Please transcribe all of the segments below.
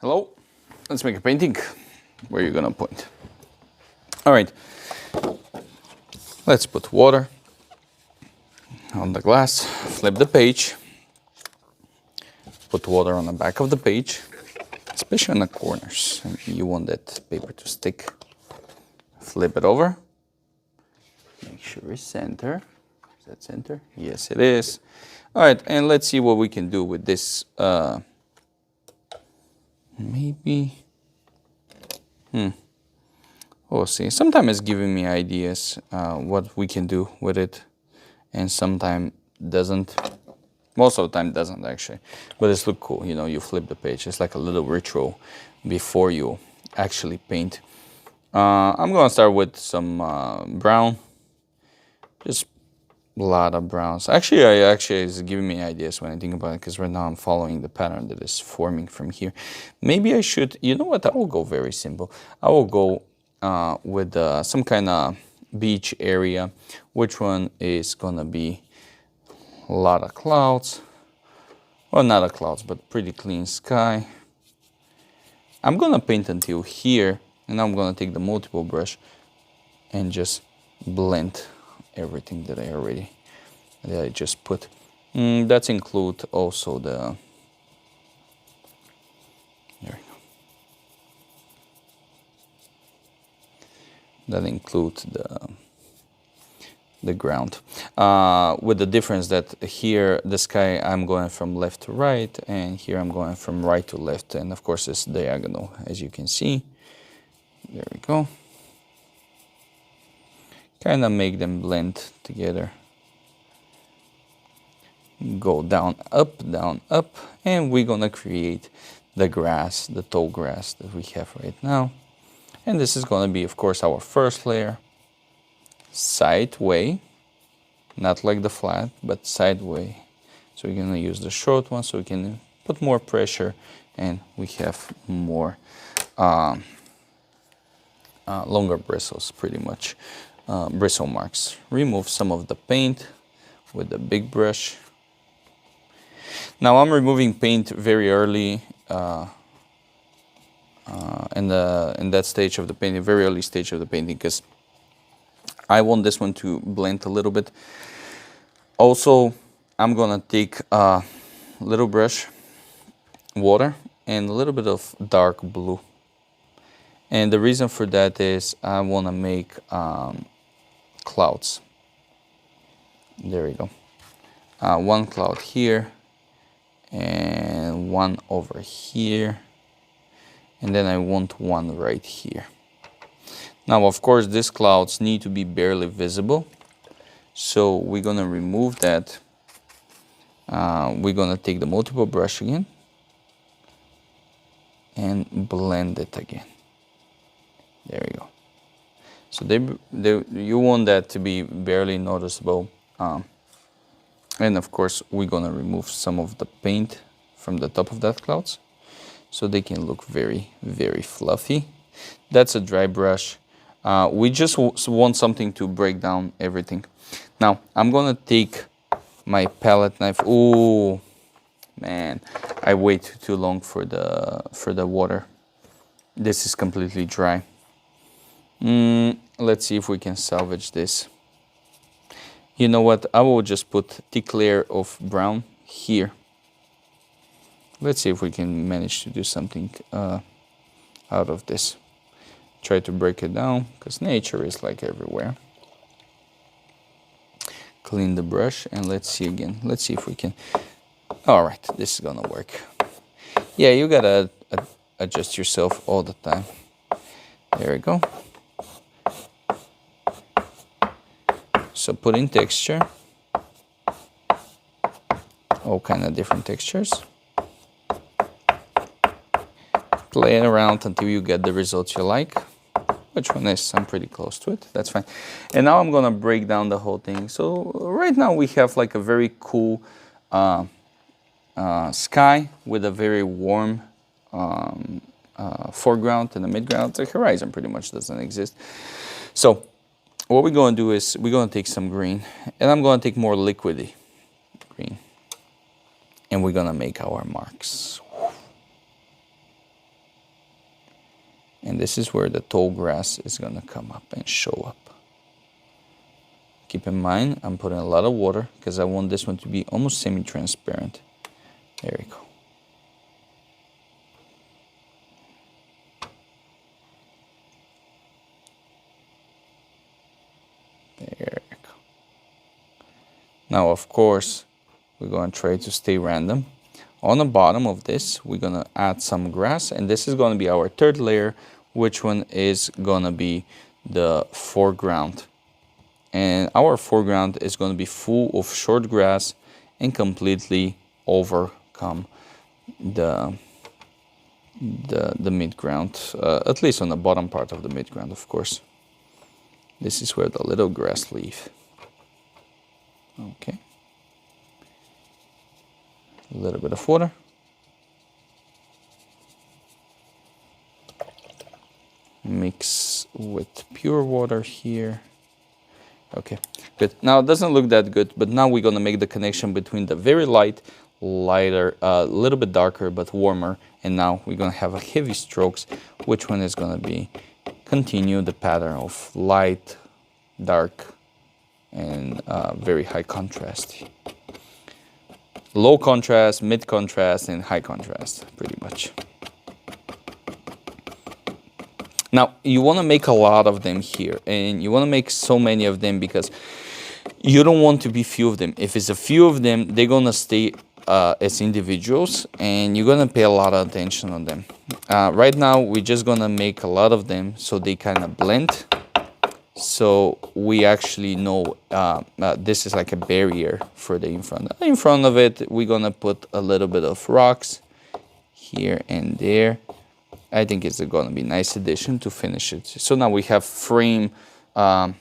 Hello, let's make a painting. Where are you gonna point? All right, let's put water on the glass, flip the page, put water on the back of the page, especially on the corners. You want that paper to stick. Flip it over, make sure it's center. Is that center? Yes, it is. All right, and let's see what we can do with this. Maybe, we'll see. Sometimes it's giving me ideas what we can do with it, and sometimes doesn't. Most of the time doesn't actually, but it's look cool. You know, you flip the page. It's like a little ritual before you actually paint. I'm gonna start with some brown, just a lot of browns. Actually, it's giving me ideas when I think about it, because right now I'm following the pattern that is forming from here. Maybe I should, you know what, I will go very simple. I will go with some kind of beach area. Which one is gonna be a lot of clouds? Well, not a clouds, but pretty clean sky. I'm gonna paint until here, and I'm gonna take the multiple brush and just blend everything that I just put. That's include also the, there we go. That includes the ground. With the difference that here, the sky, I'm going from left to right, and here I'm going from right to left. And of course it's diagonal, as you can see. There we go. Kind of make them blend together. Go down, up, and we're gonna create the grass, the tall grass that we have right now. And this is gonna be, of course, our first layer. Sideway, not like the flat, but sideway. So we're gonna use the short one so we can put more pressure, and we have more longer bristles, pretty much. Bristle marks. Remove some of the paint with the big brush. Now I'm removing paint very early in that stage of the painting, very early stage of the painting, because I want this one to blend a little bit. Also, I'm gonna take a little brush, water, and a little bit of dark blue. And the reason for that is I wanna make clouds. There we go. One cloud here and one over here, and then I want one right here. Now, of course, these clouds need to be barely visible, so we're gonna remove that. We're gonna take the multiple brush again and blend it again. There we go. So you want that to be barely noticeable. And of course, we're gonna remove some of the paint from the top of that clouds so they can look very, very fluffy. That's a dry brush. We just want something to break down everything. Now, I'm gonna take my palette knife. Oh, man, I wait too long for the water. This is completely dry. Let's see if we can salvage this. You know what? I will just put thick layer of brown here. Let's see if we can manage to do something out of this. Try to break it down, because nature is like everywhere. Clean the brush, and let's see again. Let's see if we can. All right, this is gonna work. Yeah, you gotta adjust yourself all the time. There we go. So put in texture, all kind of different textures. Play it around until you get the results you like. Which one is? I'm pretty close to it. That's fine. And now I'm gonna break down the whole thing. So right now we have like a very cool sky with a very warm foreground and the midground. The horizon pretty much doesn't exist. So what we're going to do is we're going to take some green, and I'm going to take more liquidy green, and we're going to make our marks. And this is where the tall grass is gonna come up and show up. Keep in mind, I'm putting a lot of water because I want this one to be almost semi-transparent. There we go. There we go. Now, of course, we're going to try to stay random. On the bottom of this, we're going to add some grass, and this is going to be our third layer, which one is going to be the foreground. And our foreground is going to be full of short grass and completely overcome the midground, at least on the bottom part of the midground, of course. This is where the little grass leaf. Okay. A little bit of water. Mix with pure water here. Okay, good. Now it doesn't look that good, but now we're gonna make the connection between the very light, lighter, a little bit darker but warmer, and now we're gonna have a heavy strokes, which one is gonna be continue the pattern of light, dark, and very high contrast. Low contrast, mid contrast, and high contrast, pretty much. Now, you want to make a lot of them here, and you want to make so many of them because you don't want to be few of them. If it's a few of them, they're going to stay as individuals, and you're going to pay a lot of attention on them. Right now, we're just going to make a lot of them so they kind of blend. So we actually know this is like a barrier for the in front. In front of it, we're going to put a little bit of rocks here and there. I think it's going to be a nice addition to finish it. So now we have frame the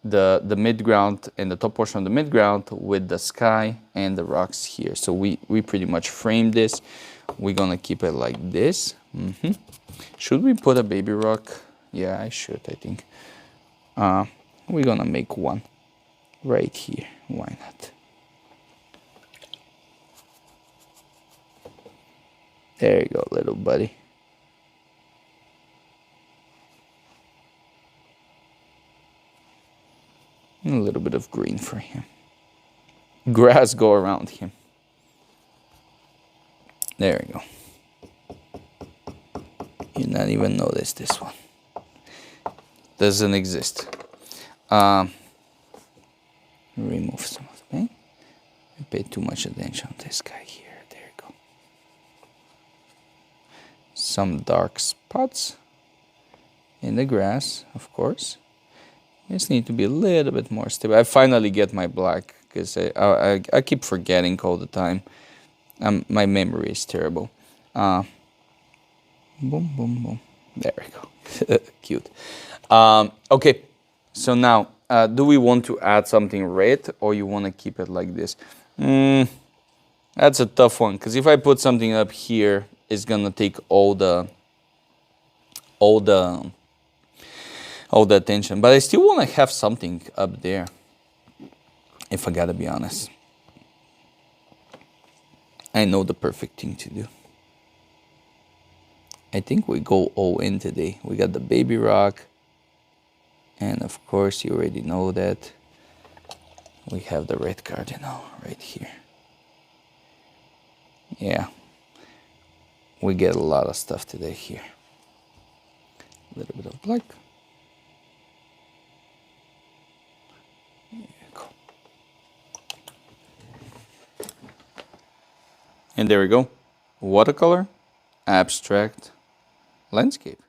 midground and the top portion of the midground with the sky and the rocks here. So we pretty much framed this. We're going to keep it like this. Should we put a baby rock? Yeah, I should, I think. We're going to make one right here. Why not? There you go, little buddy. And a little bit of green for him. Grass go around him. There we go. You not even notice this one. Doesn't exist. Remove some of the paint. I paid too much attention on this guy here. There you go. Some dark spots in the grass, of course. Just need to be a little bit more stable. I finally get my black because I keep forgetting all the time. My memory is terrible. Boom, boom, boom. There we go. Cute. Okay, so now, do we want to add something red or you want to keep it like this? That's a tough one because if I put something up here, it's gonna take all the attention, but I still want to have something up there, if I gotta be honest. I know the perfect thing to do. I think we go all in today. We got the baby rock, and of course you already know that we have the red cardinal right here. Yeah, we get a lot of stuff today here. A little bit of black. And there we go. Watercolor, abstract, landscape.